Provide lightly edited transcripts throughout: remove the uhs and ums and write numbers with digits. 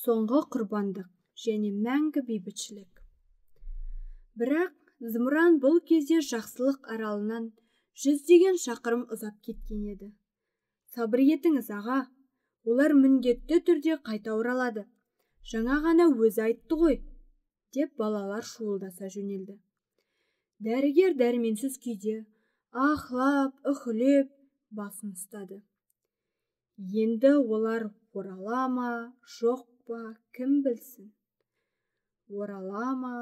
соңғы құрбандық және мәңгі бейбітшілік. Бірақ зымыран бұл кезде жақсылық аралынан 100 шақырым ұзап кеткен еді. Сабыр етіңіз, аға, олар міндетті түрде қайта оралады. Жаңа ғана өзі айтты ғой, деп балалар шуылдаса жөнелді. Дәрігер дәрменсіз күйде, ахлап, үхілеп, басын ұстады. Енді олар орала ма, жоқ па, кім білсін? Орала ма?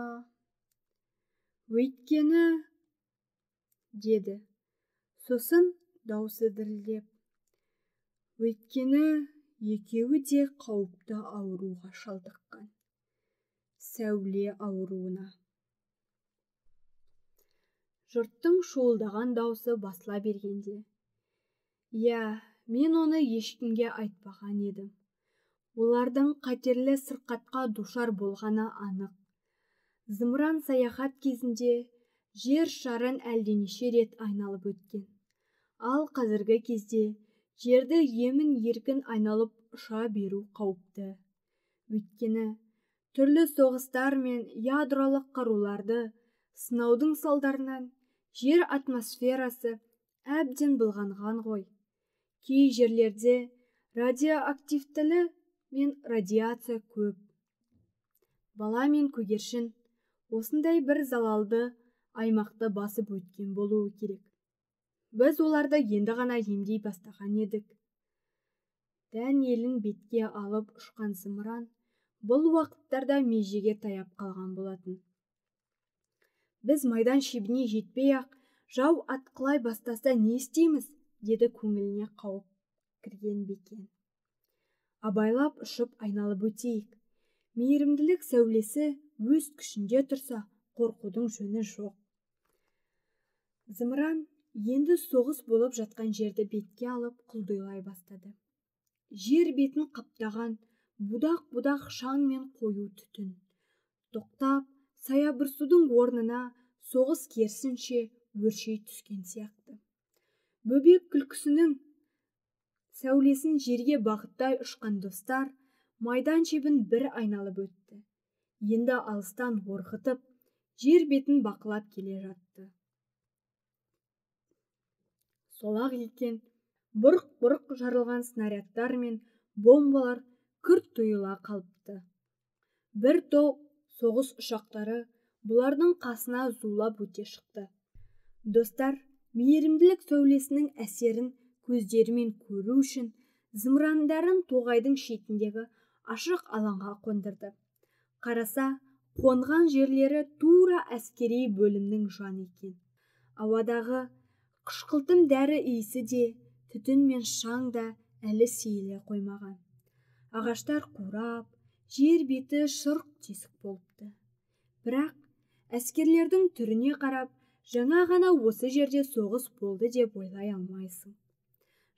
Өйткені, деді. Сосын даусы дірілдеп. Өйткені екеуі де қауіпті ауруға шалдыққан. Сәуле ауруына. Жұрттың шуылдаған даусы басыла бергенде. Я, мен оны ешкімге айтпаған едім. Олардың қатерлі сырқатқа душар болғаны анық. Зымыран саяхат кезінде жер шарын әлденеше рет айналып өткен. Ал қазіргі кезде жерді емін-еркін айналып ұша беру қауіпті. Өйткені түрлі соғыстар мен ядролық қаруларды сынаудың салдарынан жер атмосферасы әбден былғанған ғой. Кей жерлерде радиоактивтілі мен радиация көп. Бала мен көгершін осындай бір залалды аймақты басып өткен болуы керек. Біз оларды енді ғана емдей бастаған едік. Дән елін бетке алып ұшқан зымыран бұл уақыттарда межеге таяп қалған болатын. Біз майдан шебіне жетпей-ақ, жау атқылай бастаса не істейміз, деді көңіліне қауіп кірген Бекен. Абайлап ұшып айналып өтейік. Мейірімділік сәулесі өз күшінде тұрса, қорқудың жөні жоқ. Зымыран енді соғыс болып жатқан жерді бетке алып құлдилай бастады. Жер бетін қаптаған будақ-будақ шаң мен қою түтін. Тоқтап, саябырсудың орнына соғыс керісінше өршей түскен сияқты. Бөбек күлкісінің сәулесін жерге бағыттай ұшқан достар майдан шебін бір айналып өтті. Енді алыстан орғытып, жер бетін бақылап келе жатты. Солақ екен, бұрқ-бұрқ жарылған снарядтар мен бомбалар күрт тұйыла қалыпты. Бір топ соғыс ұшақтары бұлардың қасына зулап өте шықты. Достар мейірімділік сәулесінің әсерін көздерімен көру үшін зымырандарын тоғайдың шетіндегі ашық алаңға қондырды. Қараса, қонған жерлері тура әскери бөлімнің жан екен. Ауадағы қышқылтым дәрі иісі де, түтін мен шаң да әлі сейіле қоймаған. Ағаштар қурап, жер беті шұрқ тесік болыпты. Бірақ әскерлердің түріне қарап, жаңа ғана осы жерде соғыс болды деп ойлай алмайсың.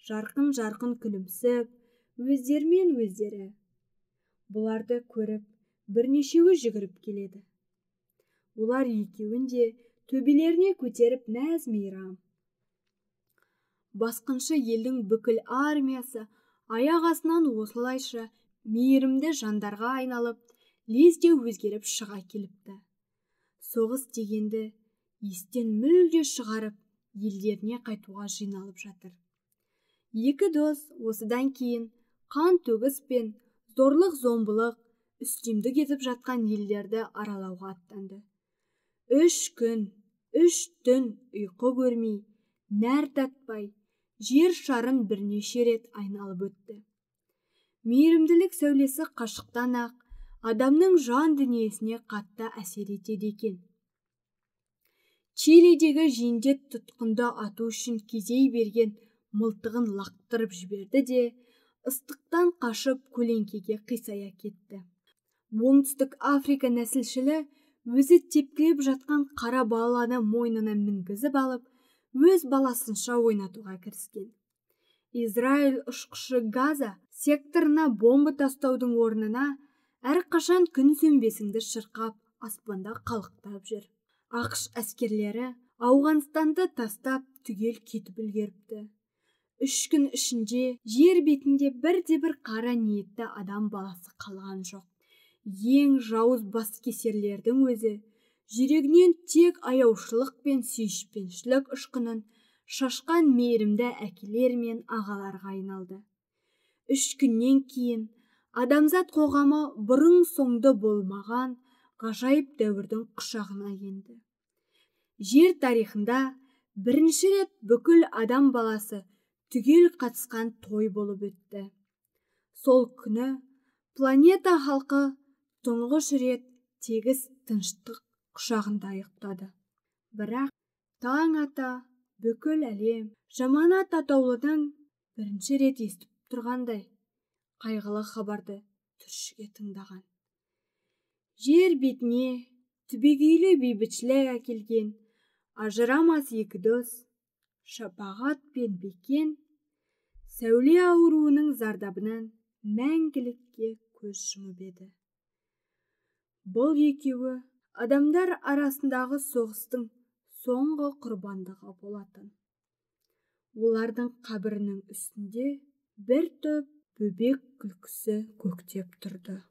Жарқын-жарқын күлімсіп, өздерімен өздері. Бұларды көріп, бірнешеуі жүгіріп келеді. Олар екеуін де төбелеріне көтеріп мәз-мейрам. Басқыншы елдің бүкіл армиясы аяқ астынан осылайша мейірімді жандарға айналып, лезде өзгеріп шыға келіпті. Соғыс дегенді естен мүлде шығарып, елдеріне қайтуға жиналып жатыр. Екі дос осыдан кейін қан төгіс пен зорлық-зомбылық үстемдік етіп жатқан елдерді аралауға аттанды. 3 күн, 3 түн ұйқы көрмей, нәр татпай, жер шарын бірнеше рет айналып өтті. Мейірімділік сәулесі қашықтан-ақ адамның жан дүниесіне қатты әсер етеді екен. Чилидегі жендет тұтқынды ату үшін кезей берген мылтығын лақтырып жіберді де, ыстықтан қашып көлеңкеге қисая кетті. Оңтүстік Африка нәсілшілі өзі тепкілеп жатқан қара баланы мойнына мінгізіп алып, өз баласынша ойнатуға кіріскен. Израиль ұшқышы Газа секторына бомба тастаудың орнына әрқашан күн сөнбесіңді шырқап, аспанда қалықтап жүр. ақш әскерлері Ауғанстанды тастап түгел кетіп үлгеріпті. 3 күн ішінде жер бетінде бірде-бір қара ниетті адам баласы қалған жоқ. Ең жауыз баскесерлердің өзі жүрегінен тек аяушылық пен сүйіспеншілік ұшқынын шашқан мейірімді әкелер мен ағаларға айналды. 3 күннен кейін адамзат қоғамы бұрын соңды болмаған ғажайып дәуірдің құшағына енді. Жер тарихында бірінші рет бүкіл адам баласы түгел қатысқан той болып өтті. Сол күні планета халқы тұңғыш рет тегіс тыныштық құшағында ұйықтады. Бірақ таң ата бүкіл әлем жаманат атаулыдан бірінші рет естіп тұрғандай қайғылы хабарды түршіге тыңдаған. Жер бетіне түбегейлі бейбітшілік әкелген ажырамас екі дос, Шапағат пен Бекен, сәуле ауруының зардабынан мәңгілікке көз жұмып еді. Бұл екеуі адамдар арасындағы соғыстың соңғы құрбандығы болатын. Олардың қабірінің үстінде бір топ бөбек күлкісі көктеп тұрды.